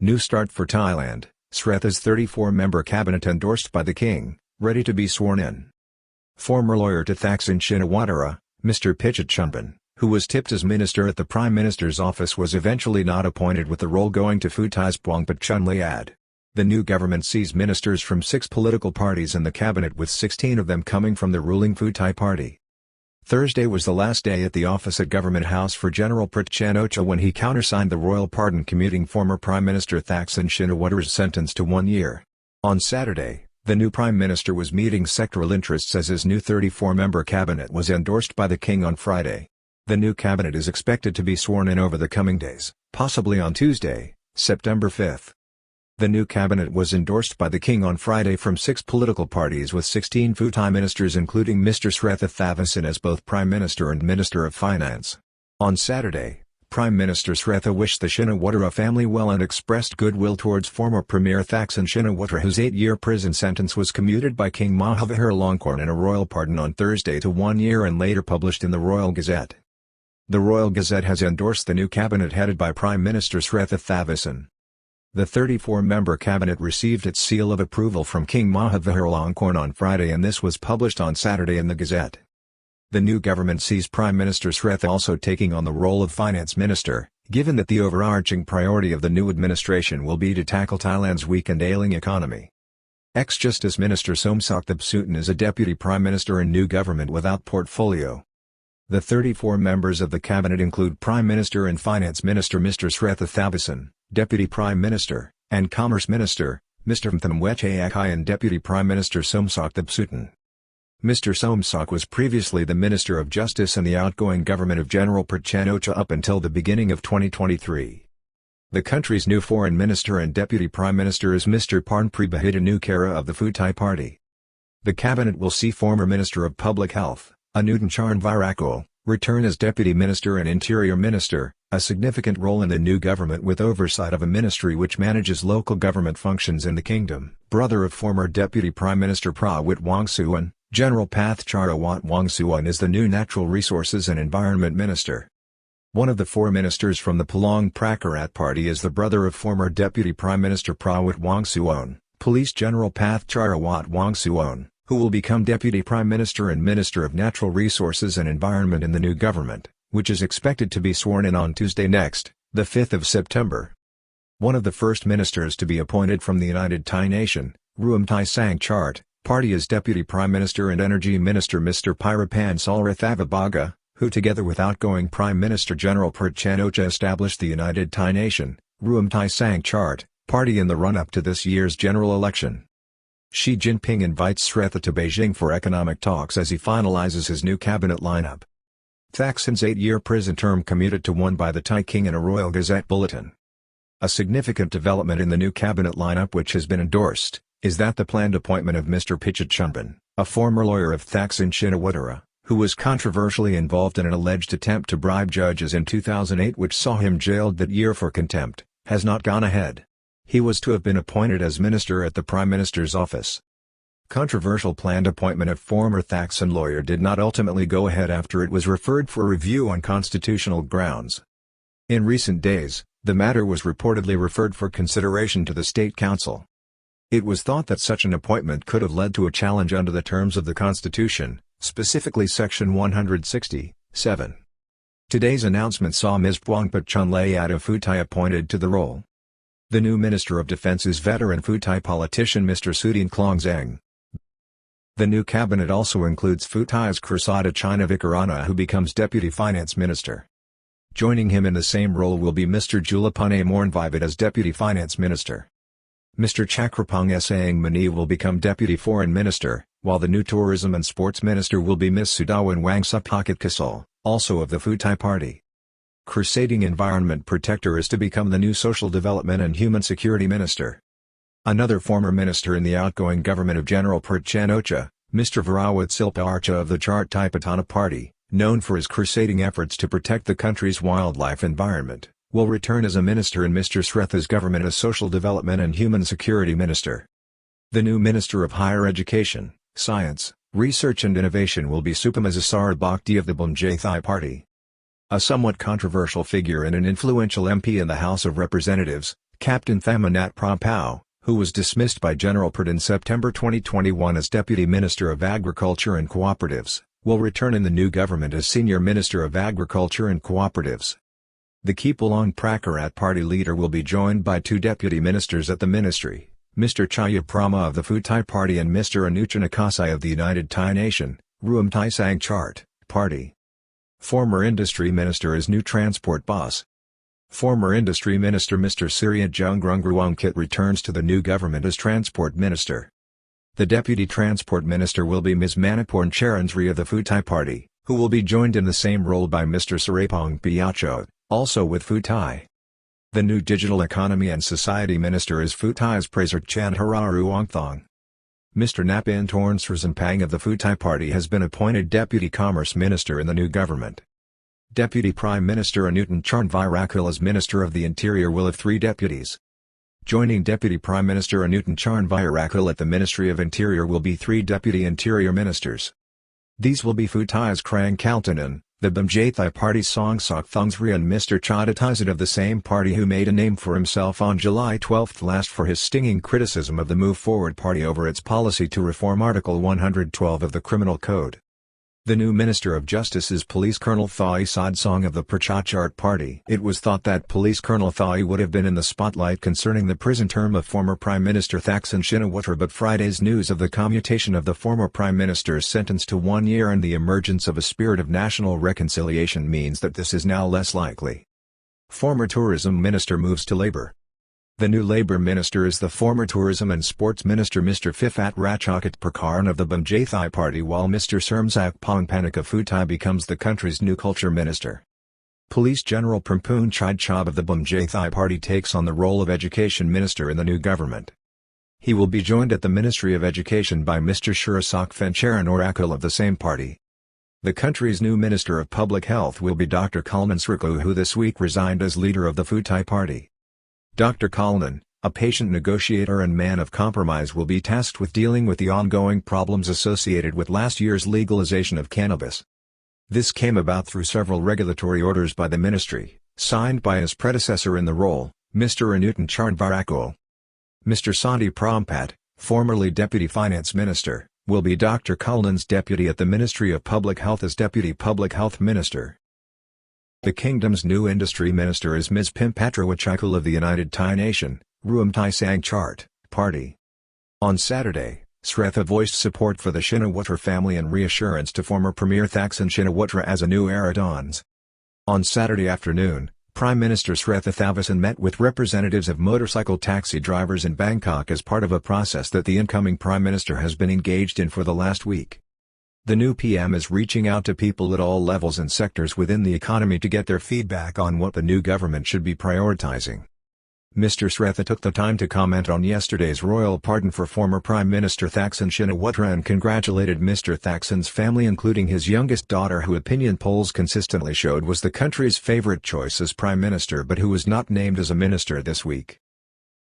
New start for Thailand, Srettha's 34-member cabinet endorsed by the king, ready to be sworn in. Former lawyer to Thaksin Shinawatra, Mr. Pichit Chuenban, who was tipped as minister at the Prime Minister's office, was eventually not appointed, with the role going to Pheu Thai's Puangpet Chunlaiad. The new government sees ministers from 6 political parties in the cabinet, with 16 of them coming from the ruling Pheu Thai Party. Thursday was the last day at the office at Government House for General Pichit Chuenban when he countersigned the royal pardon commuting former Prime Minister Thaksin Shinawatra's sentence to 1 year. On Saturday, the new Prime Minister was meeting sectoral interests as his new 34-member cabinet was endorsed by the king on Friday. The new cabinet is expected to be sworn in over the coming days, possibly on Tuesday, September 5. The new cabinet was endorsed by the king on Friday from 6 political parties, with 16 Pheu Thai ministers including Mr. Srettha Thavisin as both Prime Minister and Minister of Finance. On Saturday, Prime Minister Srettha wished the Shinawatra family well and expressed goodwill towards former Premier Thaksin Shinawatra, whose 8-year prison sentence was commuted by King Maha Vajiralongkorn in a royal pardon on Thursday to 1 year and later published in the Royal Gazette. The Royal Gazette has endorsed the new cabinet headed by Prime Minister Srettha Thavisin. The 34-member cabinet received its seal of approval from King Maha Vajiralongkorn on Friday, and this was published on Saturday in the Gazette. The new government sees Prime Minister Srettha also taking on the role of Finance Minister, given that the overarching priority of the new administration will be to tackle Thailand's weak and ailing economy. Ex-Justice Minister Somsak Thepsutin is a Deputy Prime Minister in new government without portfolio. The 34 members of the cabinet include Prime Minister and Finance Minister Mr. Srettha Thavisin, Deputy Prime Minister, and Commerce Minister, Mr. Pheu and Deputy Prime Minister Somsak Thepsutin. Mr. Somsak was previously the Minister of Justice in the outgoing government of General Pichit Chuenban up until the beginning of 2023. The country's new Foreign Minister and Deputy Prime Minister is Mr. Puangpet Bahithanukara of the Pheu Thai Party. The cabinet will see former Minister of Public Health, Anutin Charnvirakul, return as Deputy Minister and Interior Minister, a significant role in the new government with oversight of a ministry which manages local government functions in the kingdom. Brother of former Deputy Prime Minister Prawit Wongsuwan, General Path Charawat Wongsuwan is the new Natural Resources and Environment Minister. One of the 4 ministers from the Palong Prakarat Party is the brother of former Deputy Prime Minister Prawit Wongsuwan, Police General Path Charawat Wongsuwan, who will become Deputy Prime Minister and Minister of Natural Resources and Environment in the new government, which is expected to be sworn in on Tuesday next, the 5th of September. One of the first ministers to be appointed from the United Thai Nation, Ruam Thai Sang Chart, Party as Deputy Prime Minister and Energy Minister Mr. Pirapan Salrathavabaga, who together with outgoing Prime Minister General Pichit Chuenban established the United Thai Nation, Ruam Thai Sang Chart, Party in the run-up to this year's general election. Xi Jinping invites Srettha to Beijing for economic talks as he finalizes his new cabinet lineup. Thaksin's 8-year prison term commuted to 1 by the Thai king in a Royal Gazette bulletin. A significant development in the new cabinet lineup which has been endorsed, is that the planned appointment of Mr. Pichit Chuenban, a former lawyer of Thaksin Shinawatra, who was controversially involved in an alleged attempt to bribe judges in 2008 which saw him jailed that year for contempt, has not gone ahead. He was to have been appointed as minister at the Prime Minister's office. Controversial planned appointment of former Thaksin lawyer did not ultimately go ahead after it was referred for review on constitutional grounds. In recent days, the matter was reportedly referred for consideration to the State Council. It was thought that such an appointment could have led to a challenge under the terms of the Constitution, specifically Section 160(7). Today's announcement saw Ms. Puangpet Chunlaiad of Pheu Thai appointed to the role. The new Minister of Defense is veteran Pheu Thai politician Mr. Sudin Klongzeng. The new cabinet also includes Pheu Thai's Kursada Chinavikarana, who becomes Deputy Finance Minister. Joining him in the same role will be Mr. Julapane Mornvivat as Deputy Finance Minister. Mr. Chakrapong Saeng Mani will become Deputy Foreign Minister, while the new Tourism and Sports Minister will be Ms. Sudawan Wangsupakat Kasol, also of the Pheu Thai Party. Crusading Environment Protector is to become the new Social Development and Human Security Minister. Another former minister in the outgoing government of General Pichit Chuenban, Mr. Varawat Silpa Archa of the Chart Thai Patana Party, known for his crusading efforts to protect the country's wildlife environment, will return as a minister in Mr. Srettha's government as Social Development and Human Security Minister. The new Minister of Higher Education, Science, Research and Innovation will be Supamazasara Bhakti of the Pheu Thai Party. A somewhat controversial figure and an influential MP in the House of Representatives, Captain Thamanat Prapau, who was dismissed by General Pert in September 2021 as Deputy Minister of Agriculture and Cooperatives, will return in the new government as Senior Minister of Agriculture and Cooperatives. The Kepulong Pracharat Party leader will be joined by two deputy ministers at the ministry, Mr. Chaya Prama of the Pheu Thai Party and Mr. Anuchan Akasai of the United Thai Nation, Ruam Thai Sang Chart, Party. Former Industry Minister is new Transport Boss. Former Industry Minister Mr. Srettha Puangpet returns to the new government as Transport Minister. The Deputy Transport Minister will be Ms. Manaporn Charanthri of the Pheu Thai Party, who will be joined in the same role by Mr. Sarapong Piachot, also with Pheu Thai. The new Digital Economy and Society Minister is Pheu Thai's Prasert Chanhararuongthong. Mr. Napin Tornsersampang of the Pheu Thai Party has been appointed Deputy Commerce Minister in the new government. Deputy Prime Minister Anutin Charnvirakul as Minister of the Interior will have 3 deputies. Joining Deputy Prime Minister Anutin Charnvirakul at the Ministry of Interior will be 3 Deputy Interior Ministers. These will be Pheu Thai's Krang Kaltanan, the Bumjay Thai Party's Song Sok Thungsri and Mr. Chadatizat of the same party who made a name for himself on July 12 last for his stinging criticism of the Move Forward Party over its policy to reform Article 112 of the Criminal Code. The new Minister of Justice is Police Colonel Thai Sad Song of the Prachachart Party. It was thought that Police Colonel Thai would have been in the spotlight concerning the prison term of former Prime Minister Thaksin Shinawatra, but Friday's news of the commutation of the former Prime Minister's sentence to 1 year and the emergence of a spirit of national reconciliation means that this is now less likely. Former Tourism Minister moves to Labour. The new Labour Minister is the former Tourism and Sports Minister Mr. Phiphat Ratchakat Prakarn of the Bumjay Thai Party, while Mr. Sermsak Pongpanak of Pheu Thai becomes the country's new Culture Minister. Police General Prempun Chide Chab of the Bumjay Thai Party takes on the role of Education Minister in the new government. He will be joined at the Ministry of Education by Mr. Shurasak Fencharan Orakul of the same party. The country's new Minister of Public Health will be Dr. Kalman Sriku, who this week resigned as leader of the Pheu Thai Party. Dr. Kalnan, a patient negotiator and man of compromise, will be tasked with dealing with the ongoing problems associated with last year's legalization of cannabis. This came about through several regulatory orders by the ministry, signed by his predecessor in the role, Mr. Anutin Charnvirakul. Mr. Sandi Prompat, formerly Deputy Finance Minister, will be Dr. Kalnan's deputy at the Ministry of Public Health as Deputy Public Health Minister. The kingdom's new industry minister is Ms. Pimpatra Wachikul of the United Thai Nation, Ruam Thai Sang Chart, Party. On Saturday, Srettha voiced support for the Shinawatra family and reassurance to former Premier Thaksin Shinawatra as a new era dawns. On Saturday afternoon, Prime Minister Srettha Thavisin met with representatives of motorcycle taxi drivers in Bangkok as part of a process that the incoming Prime Minister has been engaged in for the last week. The new PM is reaching out to people at all levels and sectors within the economy to get their feedback on what the new government should be prioritizing. Mr. Srettha took the time to comment on yesterday's royal pardon for former Prime Minister Thaksin Shinawatra and congratulated Mr. Thaksin's family, including his youngest daughter, who opinion polls consistently showed was the country's favorite choice as Prime Minister but who was not named as a minister this week.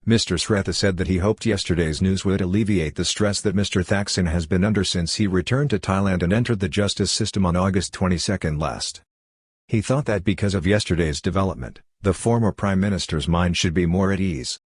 Mr. Srettha said that he hoped yesterday's news would alleviate the stress that Mr. Thaksin has been under since he returned to Thailand and entered the justice system on August 22 last. He thought that because of yesterday's development, the former Prime Minister's mind should be more at ease.